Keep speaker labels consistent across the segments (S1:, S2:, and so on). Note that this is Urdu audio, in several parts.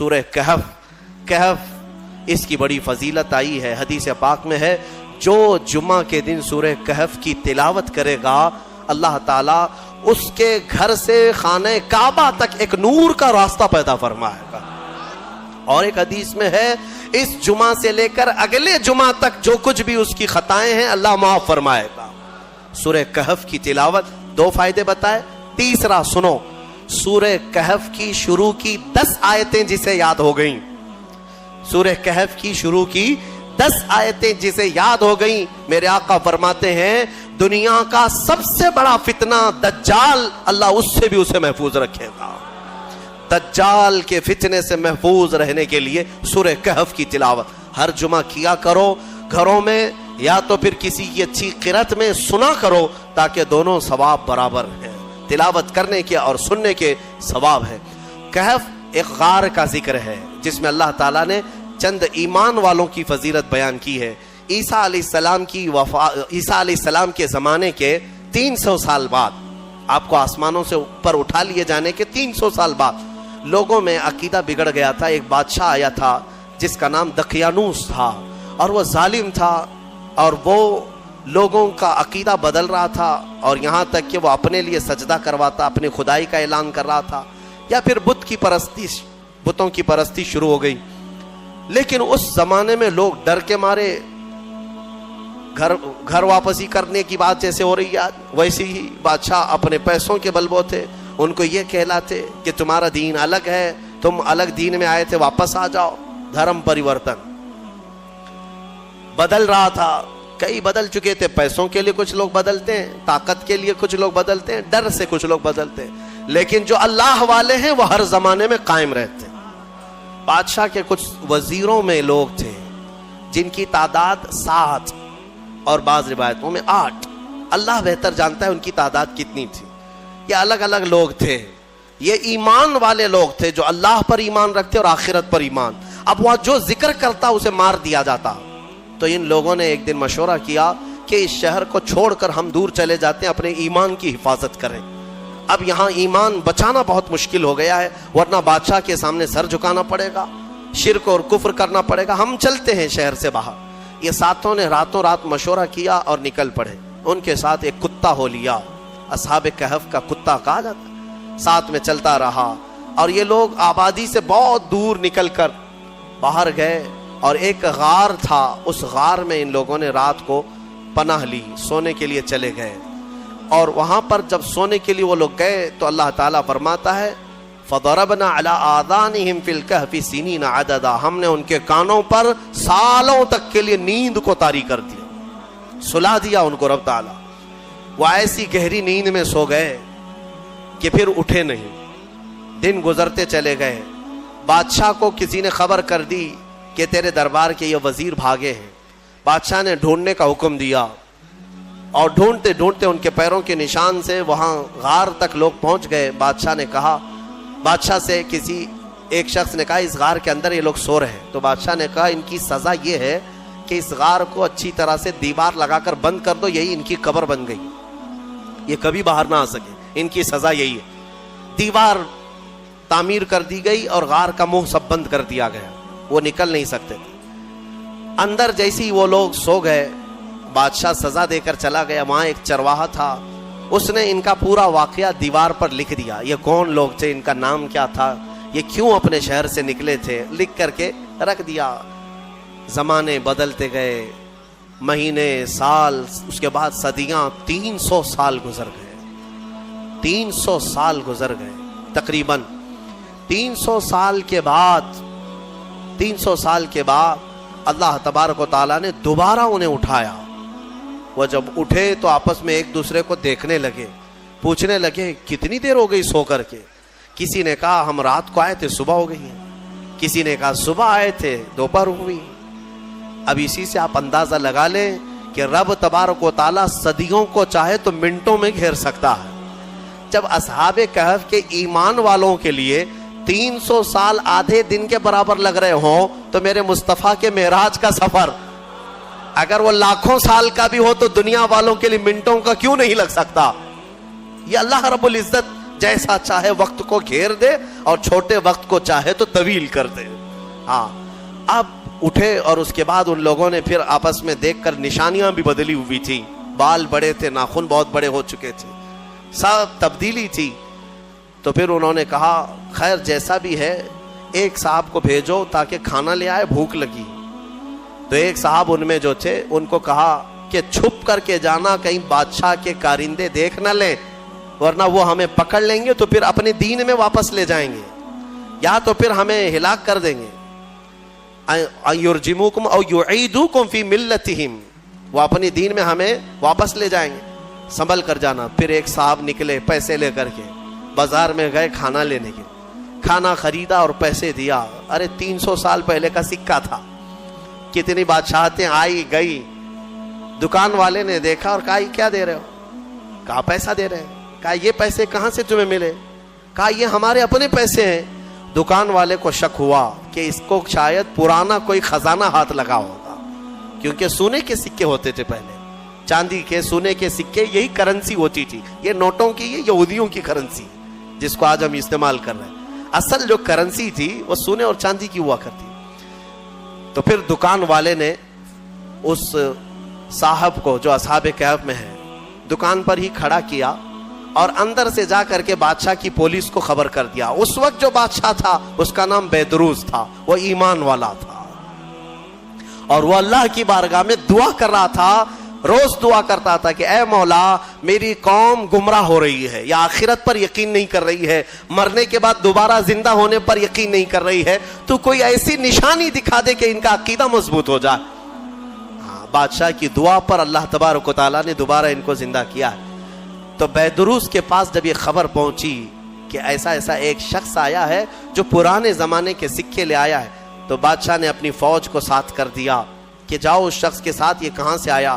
S1: سورہ کہف اس کی بڑی فضیلت آئی ہے، حدیث پاک میں ہے جو جمعہ کے دن سورہ کہف کی تلاوت کرے گا اللہ تعالیٰ اس کے گھر سے خانہ کعبہ تک ایک نور کا راستہ پیدا فرمائے گا۔ اور ایک حدیث میں ہے اس جمعہ سے لے کر اگلے جمعہ تک جو کچھ بھی اس کی خطائیں ہیں اللہ معاف فرمائے گا۔ سورہ کہف کی تلاوت دو فائدے بتائے۔ تیسرا سنو، سورہ کہف کی شروع کی 10 آیتیں جسے یاد ہو گئیں، سورہ کہف کی شروع کی 10 آیتیں جسے یاد ہو گئیں، میرے آقا فرماتے ہیں دنیا کا سب سے بڑا فتنہ دجال اللہ اس سے بھی اسے محفوظ رکھے گا۔ دجال کے فتنے سے محفوظ رہنے کے لیے سورہ کہف کی تلاوت ہر جمعہ کیا کرو، گھروں میں یا تو پھر کسی کی اچھی قرأت میں سنا کرو تاکہ دونوں ثواب برابر ہیں، تلاوت کرنے کے اور سننے کے ثواب ہے۔ کہف ایک غار کا ذکر ہے جس میں اللہ تعالیٰ نے چند ایمان والوں کی فضیلت بیان کی ہے۔ عیسیٰ علیہ السلام کے زمانے کے 300 سال بعد، آپ کو آسمانوں سے اوپر اٹھا لیے جانے کے 300 سال بعد لوگوں میں عقیدہ بگڑ گیا تھا۔ ایک بادشاہ آیا تھا جس کا نام دقیانوس تھا اور وہ ظالم تھا اور وہ لوگوں کا عقیدہ بدل رہا تھا، اور یہاں تک کہ وہ اپنے لیے سجدہ کرواتا، اپنی خدائی کا اعلان کر رہا تھا، یا پھر بتوں کی پرستی شروع ہو گئی۔ لیکن اس زمانے میں لوگ ڈر کے مارے گھر واپسی کرنے کی بات جیسے ہو رہی ہے ویسے ہی بادشاہ اپنے پیسوں کے بلبوتے ان کو یہ کہلاتے کہ تمہارا دین الگ ہے، تم الگ دین میں آئے تھے، واپس آ جاؤ۔ دھرم پریورتن بدل رہا تھا، کئی بدل چکے تھے، پیسوں کے لیے کچھ لوگ بدلتے ہیں، طاقت کے لیے کچھ لوگ بدلتے ہیں، ڈر سے کچھ لوگ بدلتے ہیں، لیکن جو اللہ والے ہیں وہ ہر زمانے میں قائم رہتے ہیں۔ بادشاہ کے کچھ وزیروں میں لوگ تھے جن کی تعداد 7 اور بعض روایتوں میں 8، اللہ بہتر جانتا ہے ان کی تعداد کتنی تھی۔ یہ الگ الگ لوگ تھے، یہ ایمان والے لوگ تھے جو اللہ پر ایمان رکھتے اور آخرت پر ایمان۔ اب وہ جو ذکر کرتا اسے مار دیا جاتا۔ تو ان لوگوں نے ایک دن مشورہ کیا کہ اس شہر کو چھوڑ کر ہم دور چلے جاتے ہیں، اپنے ایمان کی حفاظت کریں۔ اب یہاں ایمان بچانا بہت مشکل ہو گیا ہے، ورنہ بادشاہ کے سامنے سر جھکانا پڑے گا، شرک اور کفر کرنا پڑے گا، ہم چلتے ہیں شہر سے باہر۔ یہ ساتوں نے راتوں رات مشورہ کیا اور نکل پڑے۔ ان کے ساتھ ایک کتا ہو لیا، اصحاب کہف کا کتا کہا جاتا، ساتھ میں چلتا رہا، اور یہ لوگ آبادی سے بہت دور نکل کر باہر گئے، اور ایک غار تھا، اس غار میں ان لوگوں نے رات کو پناہ لی، سونے کے لیے چلے گئے۔ اور وہاں پر جب سونے کے لیے وہ لوگ گئے تو اللہ تعالیٰ فرماتا ہے فَضَرَبْنَا عَلَىٰ آذَانِهِمْ فِي الْكَهْفِ سِنِينَ عَدَدًا، ہم نے ان کے کانوں پر سالوں تک کے لیے نیند کو طاری کر دیا، سلا دیا ان کو رب تعالیٰ۔ وہ ایسی گہری نیند میں سو گئے کہ پھر اٹھے نہیں۔ دن گزرتے چلے گئے، بادشاہ کو کسی نے خبر کر دی کہ تیرے دربار کے یہ وزیر بھاگے ہیں۔ بادشاہ نے ڈھونڈنے کا حکم دیا، اور ڈھونڈتے ڈھونڈتے ان کے پیروں کے نشان سے وہاں غار تک لوگ پہنچ گئے۔ بادشاہ نے کہا، بادشاہ سے کسی ایک شخص نے کہا اس غار کے اندر یہ لوگ سو رہے ہیں۔ تو بادشاہ نے کہا ان کی سزا یہ ہے کہ اس غار کو اچھی طرح سے دیوار لگا کر بند کر دو، یہی ان کی قبر بن گئی، یہ کبھی باہر نہ آ سکے، ان کی سزا یہی ہے۔ دیوار تعمیر کر دی گئی اور غار کا منہ سب بند کر دیا گیا، وہ نکل نہیں سکتے تھے۔ اندر جیسے ہی وہ لوگ سو گئے، بادشاہ سزا دے کر چلا گیا۔ وہاں ایک چرواہا تھا، اس نے ان کا پورا واقعہ دیوار پر لکھ دیا، یہ کون لوگ تھے، ان کا نام کیا تھا، یہ کیوں اپنے شہر سے نکلے تھے، لکھ کر کے رکھ دیا۔ زمانے بدلتے گئے، مہینے، سال، اس کے بعد صدیاں، 300 سال گزر گئے، 300 سال گزر گئے تقریباً۔ 300 سال کے بعد اللہ تبارک و تعالیٰ نے دوبارہ انہیں اٹھایا۔ وہ جب اٹھے تو آپس میں ایک دوسرے کو دیکھنے لگے، پوچھنے لگے کتنی دیر ہو گئی سو کر کے۔ کسی نے کہا ہم رات کو آئے تھے صبح ہو گئی ہے، کسی نے کہا صبح آئے تھے دوپہر ہوئی۔ اب اسی سے آپ اندازہ لگا لیں کہ رب تبارک و تعالیٰ صدیوں کو چاہے تو منٹوں میں گھیر سکتا ہے۔ جب اصحاب کہف کے ایمان والوں کے لیے 300 سال آدھے دن کے برابر لگ رہے ہوں تو میرے مصطفیٰ کے معراج کا سفر اگر وہ لاکھوں سال کا بھی ہو تو دنیا والوں کے لیے منٹوں کا کیوں نہیں لگ سکتا؟ یہ اللہ رب العزت جیسا چاہے وقت کو گھیر دے اور چھوٹے وقت کو چاہے تو طویل کر دے. ہاں اب اٹھے اور اس کے بعد ان لوگوں نے پھر آپس میں دیکھ کر نشانیاں بھی بدلی ہوئی تھی, بال بڑے تھے, ناخن بہت بڑے ہو چکے تھے, سب تبدیلی تھی. تو پھر انہوں نے کہا خیر جیسا بھی ہے ایک صاحب کو بھیجو تاکہ کھانا لے آئے, بھوک لگی. تو ایک صاحب ان میں جو تھے ان کو کہا کہ چھپ کر کے جانا, کہیں بادشاہ کے کارندے دیکھ نہ لیں ورنہ وہ ہمیں پکڑ لیں گے تو پھر اپنے دین میں واپس لے جائیں گے یا تو پھر ہمیں ہلاک کر دیں گے. یرجموکم او یعیدوکم فی ملتہم, وہ اپنی دین میں ہمیں واپس لے جائیں گے, سنبھل کر جانا. پھر ایک صاحب نکلے پیسے لے کر کے, بازار میں گئے کھانا لینے کے, کھانا خریدا اور پیسے دیا. ارے 300 سال پہلے کا سکہ تھا, کتنی بادشاہتیں آئی گئی. دکان والے نے دیکھا اور کہا یہ کیا دے رہے ہو؟ کہا پیسہ دے رہے ہیں. کہا یہ پیسے کہاں سے تمہیں ملے؟ کہا یہ ہمارے اپنے پیسے ہیں. دکان والے کو شک ہوا کہ اس کو شاید پرانا کوئی خزانہ ہاتھ لگا ہوگا, کیونکہ سونے کے سکے ہوتے تھے پہلے, چاندی کے سونے کے سکے, یہی کرنسی ہوتی تھی. یہ نوٹوں کی, یہ یہودیوں کی کرنسی جس کو آج ہم استعمال کر رہے ہیں. اصل جو کرنسی تھی وہ سونے اور چاندی کی ہوا کرتی. تو پھر دکان والے نے اس صاحب کو جو اصحاب کہف میں ہے دکان پر ہی کھڑا کیا اور اندر سے جا کر کے بادشاہ کی پولیس کو خبر کر دیا. اس وقت جو بادشاہ تھا اس کا نام بیدروس تھا, وہ ایمان والا تھا اور وہ اللہ کی بارگاہ میں دعا کر رہا تھا, روز دعا کرتا تھا کہ اے مولا میری قوم گمراہ ہو رہی ہے, یا آخرت پر یقین نہیں کر رہی ہے, مرنے کے بعد دوبارہ زندہ ہونے پر یقین نہیں کر رہی ہے, تو کوئی ایسی نشانی دکھا دے کہ ان کا عقیدہ مضبوط ہو جائے. بادشاہ کی دعا پر اللہ تبارک و تعالیٰ نے دوبارہ ان کو زندہ کیا. تو بیدروس کے پاس جب یہ خبر پہنچی کہ ایسا ایسا ایک شخص آیا ہے جو پرانے زمانے کے سکے لے آیا ہے, تو بادشاہ نے اپنی فوج کو ساتھ کر دیا کہ جاؤ اس شخص کے ساتھ, یہ کہاں سے آیا.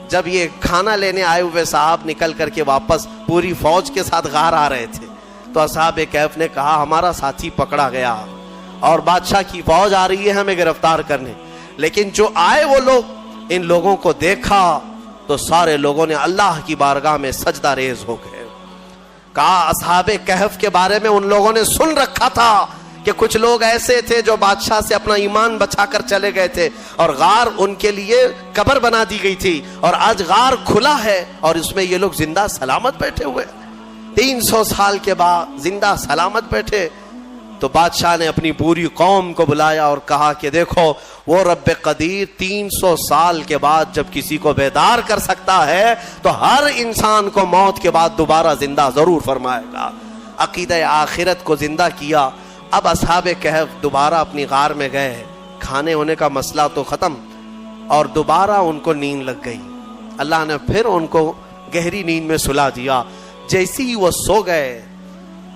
S1: جب یہ کھانا لینے آئے ہوئے صاحب نکل کر کے واپس پوری فوج کے ساتھ غار آ رہے تھے, تو اصحاب کہف نے کہا ہمارا ساتھی پکڑا گیا اور بادشاہ کی فوج آ رہی ہے ہمیں گرفتار کرنے. لیکن جو آئے وہ لوگ, ان لوگوں کو دیکھا تو سارے لوگوں نے اللہ کی بارگاہ میں سجدہ ریز ہو گئے. کہا اصحاب کہف کے بارے میں ان لوگوں نے سن رکھا تھا کہ کچھ لوگ ایسے تھے جو بادشاہ سے اپنا ایمان بچا کر چلے گئے تھے اور غار ان کے لیے قبر بنا دی گئی تھی, اور آج غار کھلا ہے اور اس میں یہ لوگ زندہ سلامت بیٹھے ہوئے, 300 سال کے بعد زندہ سلامت بیٹھے. تو بادشاہ نے اپنی پوری قوم کو بلایا اور کہا کہ دیکھو وہ رب قدیر 300 سال کے بعد جب کسی کو بیدار کر سکتا ہے تو ہر انسان کو موت کے بعد دوبارہ زندہ ضرور فرمائے گا. عقیدہ آخرت کو زندہ کیا. اب اصحاب کہف دوبارہ اپنی غار میں گئے, کھانے ہونے کا مسئلہ تو ختم, اور دوبارہ ان کو نیند لگ گئی. اللہ نے پھر ان کو گہری نیند میں سلا دیا. جیسی ہی وہ سو گئے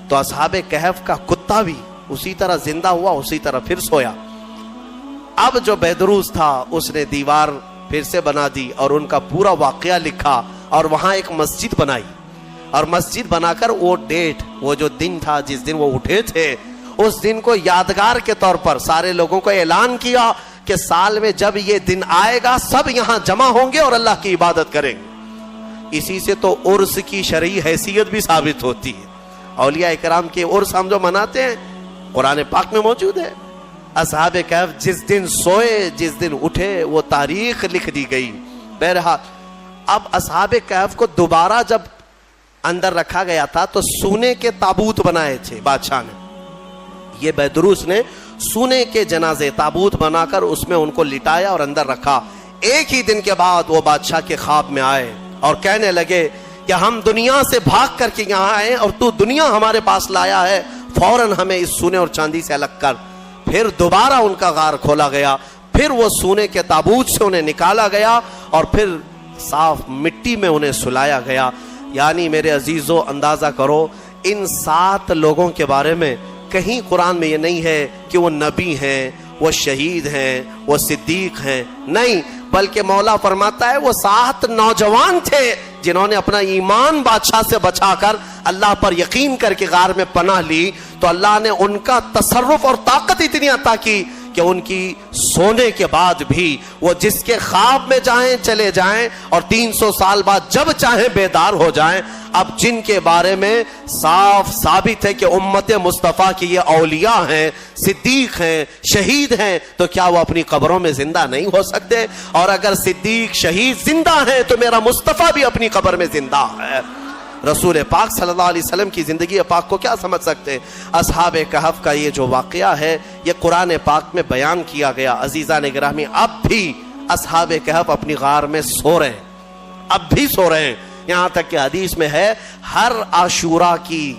S1: تو اصحاب کہف کا کتا بھی اسی طرح زندہ ہوا, اسی طرح پھر سویا. اب جو بیدروس تھا اس نے دیوار پھر سے بنا دی اور ان کا پورا واقعہ لکھا اور وہاں ایک مسجد بنائی, اور مسجد بنا کر وہ ڈیٹ, وہ جو دن تھا جس دن وہ اٹھے تھے, اس دن کو یادگار کے طور پر سارے لوگوں کو اعلان کیا کہ سال میں جب یہ دن آئے گا سب یہاں جمع ہوں گے اور اللہ کی عبادت کریں گے. اسی سے تو عرس کی شرعی حیثیت بھی ثابت ہوتی ہے. اولیاء اکرام کے عرس ہم جو مناتے ہیں قرآن پاک میں موجود ہے. اصحاب کہف جس دن سوئے جس دن اٹھے وہ تاریخ لکھ دی گئی. بہرحال اب اصحاب کہف کو دوبارہ جب اندر رکھا گیا تھا تو سونے کے تابوت بنائے تھے بادشاہ نے. یہ بیدروس نے سونے کے جنازے تابوت بنا کر اس میں ان کو لٹایا اور اندر رکھا. ایک ہی دن کے بعد وہ بادشاہ کے خواب میں آئے اور کہنے لگے کہ ہم دنیا سے بھاگ کر کے یہاں آئے اور تو دنیا ہمارے پاس لایا ہے, فوراً ہمیں اس سونے اور چاندی سے الگ کر. پھر دوبارہ ان کا غار کھولا گیا, پھر وہ سونے کے تابوت سے انہیں نکالا گیا اور پھر صاف مٹی میں انہیں سلایا گیا. یعنی میرے عزیزو اندازہ کرو ان 7 لوگوں کے بارے میں کہیں قرآن میں یہ نہیں ہے کہ وہ نبی ہیں, وہ شہید ہیں, وہ صدیق ہیں, نہیں, بلکہ مولا فرماتا ہے وہ 7 نوجوان تھے جنہوں نے اپنا ایمان بادشاہ سے بچا کر اللہ پر یقین کر کے غار میں پناہ لی, تو اللہ نے ان کا تصرف اور طاقت اتنی عطا کی کہ ان کی سونے کے بعد بھی وہ جس کے خواب میں جائیں چلے جائیں اور 300 سال بعد جب چاہیں بیدار ہو جائیں. اب جن کے بارے میں صاف ثابت ہے کہ امت مصطفیٰ کی یہ اولیاء ہیں، صدیق ہیں، شہید ہیں، تو کیا وہ اپنی قبروں میں زندہ نہیں ہو سکتے؟ اور اگر صدیق شہید زندہ ہیں تو میرا مصطفیٰ بھی اپنی قبر میں زندہ ہے. رسول پاک صلی اللہ علیہ وسلم کی زندگی پاک کو کیا سمجھ سکتے ہیں؟ اصحاب کہف کا یہ جو واقعہ ہے یہ قرآن پاک میں بیان کیا گیا. عزیزان گرامی، اب بھی اصحاب کہف اپنی غار میں سو رہے ہیں، اب بھی سو رہے ہیں. یہاں تک کہ حدیث میں ہے ہر عاشورہ کی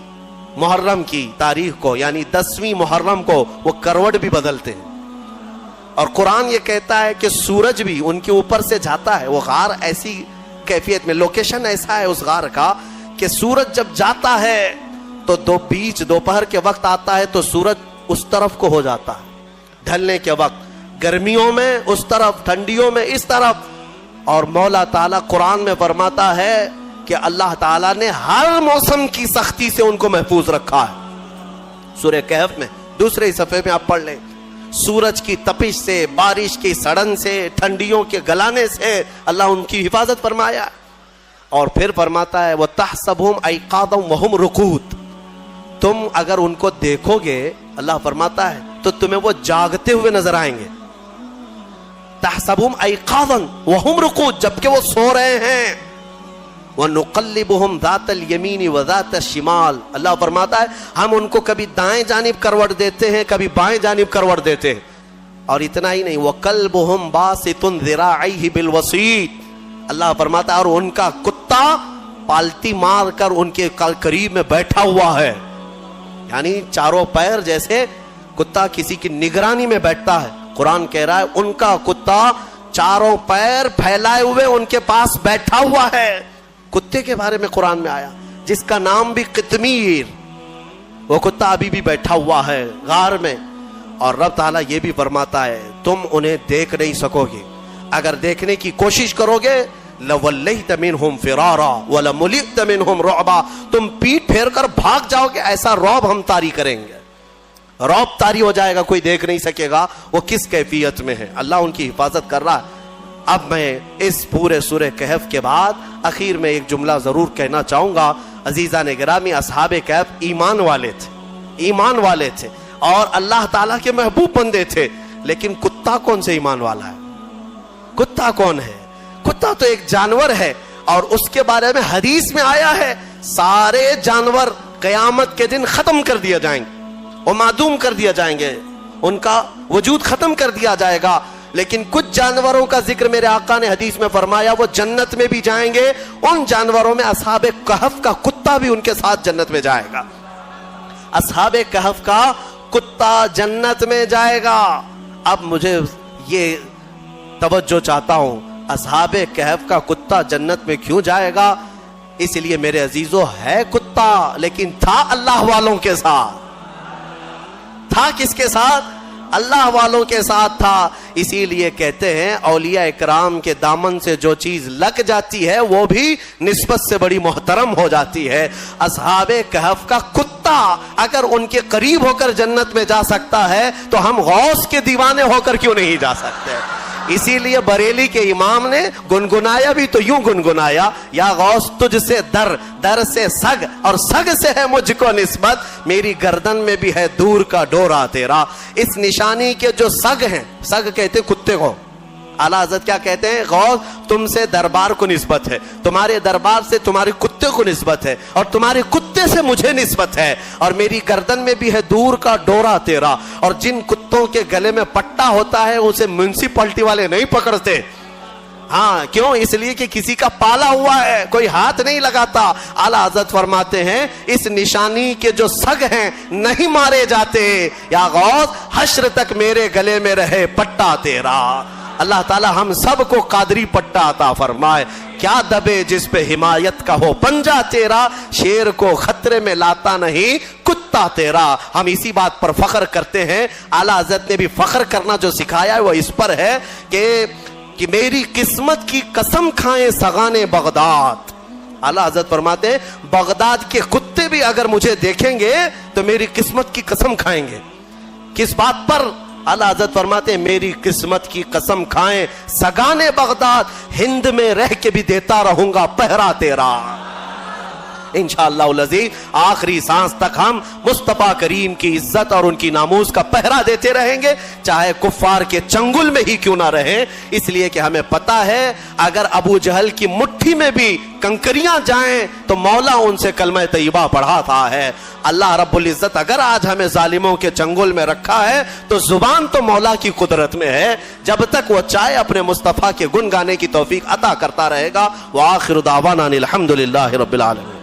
S1: محرم کی تاریخ کو، یعنی 10ویں محرم کو وہ کروٹ بھی بدلتے ہیں. اور قرآن یہ کہتا ہے کہ سورج بھی ان کے اوپر سے جاتا ہے. وہ غار ایسی کیفیت میں، لوکیشن ایسا ہے اس غار کا کہ سورج جب جاتا ہے تو دوپہر کے وقت آتا ہے تو سورج اس طرف کو ہو جاتا ہے ڈھلنے کے وقت، گرمیوں میں اس طرف، ٹھنڈیوں میں اس طرف. اور مولا تعالیٰ قرآن میں فرماتا ہے کہ اللہ تعالیٰ نے ہر موسم کی سختی سے ان کو محفوظ رکھا ہے. سورہ کہف میں دوسرے صفحے میں آپ پڑھ لیں، سورج کی تپش سے، بارش کی سڑن سے، ٹھنڈیوں کے گلانے سے اللہ ان کی حفاظت فرمایا. اور پھر فرماتا ہے وَتَحْسَبُهُمْ أَيْقَاظًا وَهُمْ رُقُودٌ، تم اگر ان کو دیکھو گے اللہ فرماتا ہے تو تمہیں وہ جاگتے ہوئے نظر آئیں گے. تحسبهم ایقاظا وهم رقود، جبکہ وہ سو رہے ہیں. وَنُقَلِّبُهُمْ ذَاتَ الْيَمِينِ وَذَاتَ الشِّمَالِ، اللہ فرماتا ہے ہم ان کو کبھی دائیں جانب کروٹ دیتے ہیں، کبھی بائیں جانب کروٹ دیتے ہیں. اور اتنا ہی نہیں، وَقَلْبُهُمْ بَاسِطٌ ذِرَاعَيْهِ بِالْوَسِيطِ، اللہ فرماتا ہے اور ان کا کتا پالتی مار کر ان کے قریب میں بیٹھا ہوا ہے. یعنی چاروں پیر جیسے کتا کسی کی نگرانی میں بیٹھتا ہے. قرآن کہہ رہا ہے ان کا کتا چاروں پیر پھیلائے ہوئے ان کے پاس بیٹھا ہوا ہے. کتے کے بارے میں قرآن میں آیا جس کا نام بھی قطمیر، وہ کتا ابھی بھی بیٹھا ہوا ہے غار میں. اور رب تعالیٰ یہ بھی فرماتا ہے تم انہیں دیکھ نہیں سکو گے، اگر دیکھنے کی کوشش کرو گے لَوَلَّيْتَ مِنْهُمْ فِرَارًا وَلَمُلِئْتَ مِنْهُمْ رُعْبًا، تم پیٹ پھیر کر بھاگ جاؤ گے، ایسا رعب ہم طاری کریں گے، رعب طاری ہو جائے گا، کوئی دیکھ نہیں سکے گا وہ کس کیفیت میں ہے. اللہ ان کی حفاظت کر رہا ہے. اب میں اس پورے سورہ کہف کے بعد اخیر میں ایک جملہ ضرور کہنا چاہوں گا. عزیزان گرامی، اصحاب کہف ایمان والے تھے، ایمان والے تھے اور اللہ تعالیٰ کے محبوب بندے تھے. لیکن کتا کون سے ایمان والا ہے؟ کتا کون ہے؟ کتا تو ایک جانور ہے اور اس کے بارے میں حدیث میں آیا ہے سارے جانور قیامت کے دن ختم کر دیا جائیں گے، وہ معدوم کر دیا جائیں گے، ان کا وجود ختم کر دیا جائے گا. لیکن کچھ جانوروں کا ذکر میرے آقا نے حدیث میں فرمایا وہ جنت میں بھی جائیں گے. ان جانوروں میں اصحاب کہف کا کتا بھی ان کے ساتھ جنت میں جائے گا. اصحاب کہف کا کتا جنت میں جائے گا. اب مجھے یہ توجہ چاہتا ہوں، اصحاب کہف کا کتا جنت میں کیوں جائے گا؟ اس لیے میرے عزیزو ہے کتا لیکن تھا اللہ والوں کے ساتھ. تھا کس کے ساتھ؟ اللہ والوں کے ساتھ تھا. اسی لیے کہتے ہیں اولیاء اکرام کے دامن سے جو چیز لگ جاتی ہے وہ بھی نسبت سے بڑی محترم ہو جاتی ہے. اصحاب کہف کا کتا اگر ان کے قریب ہو کر جنت میں جا سکتا ہے تو ہم غوث کے دیوانے ہو کر کیوں نہیں جا سکتے؟ اسی لیے بریلی کے امام نے گنگنایا بھی تو یوں گنگنایا، یا غوث تجھ سے در، در سے سگ، اور سگ سے ہے مجھ کو نسبت، میری گردن میں بھی ہے دور کا ڈورا تیرا. اس نشانی کے جو سگ ہیں، سگ کہتے کتے کو، اعلیٰ حضرت کیا کہتے ہیں؟ غوث تم سے دربار کو نسبت ہے، تمہارے دربار سے تمہارے کتے کو نسبت ہے، اور تمہارے کتے سے مجھے نسبت ہے، اور میری گردن میں بھی ہے دور کا ڈورا تیرا. اور جن کتوں کے گلے میں پٹا ہوتا ہے اسے میونسپلٹی والے نہیں پکڑتے. ہاں کیوں؟ اس لیے کہ کسی کا پالا ہوا ہے، کوئی ہاتھ نہیں لگاتا. اعلیٰ حضرت فرماتے ہیں اس نشانی کے جو سگ ہیں نہیں مارے جاتے. یا غوث حشر تک میرے گلے میں رہے پٹا تیرا. اللہ تعالی ہم سب کو قادری پٹا عطا فرمائے. کیا دبے جس پہ حمایت کا ہو پنجا تیرا، شیر کو خطرے میں لاتا نہیں کتا تیرا. ہم اسی بات پر فخر کرتے ہیں. اعلیٰ حضرت نے بھی فخر کرنا جو سکھایا ہے وہ اس پر ہے کہ میری قسمت کی قسم کھائیں سغانے بغداد. اعلیٰ حضرت فرماتے ہیں بغداد کے کتے بھی اگر مجھے دیکھیں گے تو میری قسمت کی قسم کھائیں گے. کس بات پر؟ اللہ حضرت فرماتے ہیں میری قسمت کی قسم کھائیں سگانے بغداد، ہند میں رہ کے بھی دیتا رہوں گا پہرا تیرا۔ انشاءاللہ العزیز آخری سانس تک ہم مصطفیٰ کریم کی عزت اور ان کی ناموس کا پہرا دیتے رہیں گے، چاہے کفار کے چنگل میں ہی کیوں نہ رہیں، اس لیے کہ ہمیں پتا ہے اگر ابو جہل کی مٹھی میں بھی کنکریاں جائیں تو مولا ان سے کلمہ طیبہ پڑھاتا ہے۔ اللہ رب العزت اگر آج ہمیں ظالموں کے چنگل میں رکھا ہے تو زبان تو مولا کی قدرت میں ہے، جب تک وہ چاہے اپنے مصطفیٰ کے گن گانے کی توفیق عطا کرتا رہے گا۔ وآخر دعوانا الحمدللہ رب العالمین۔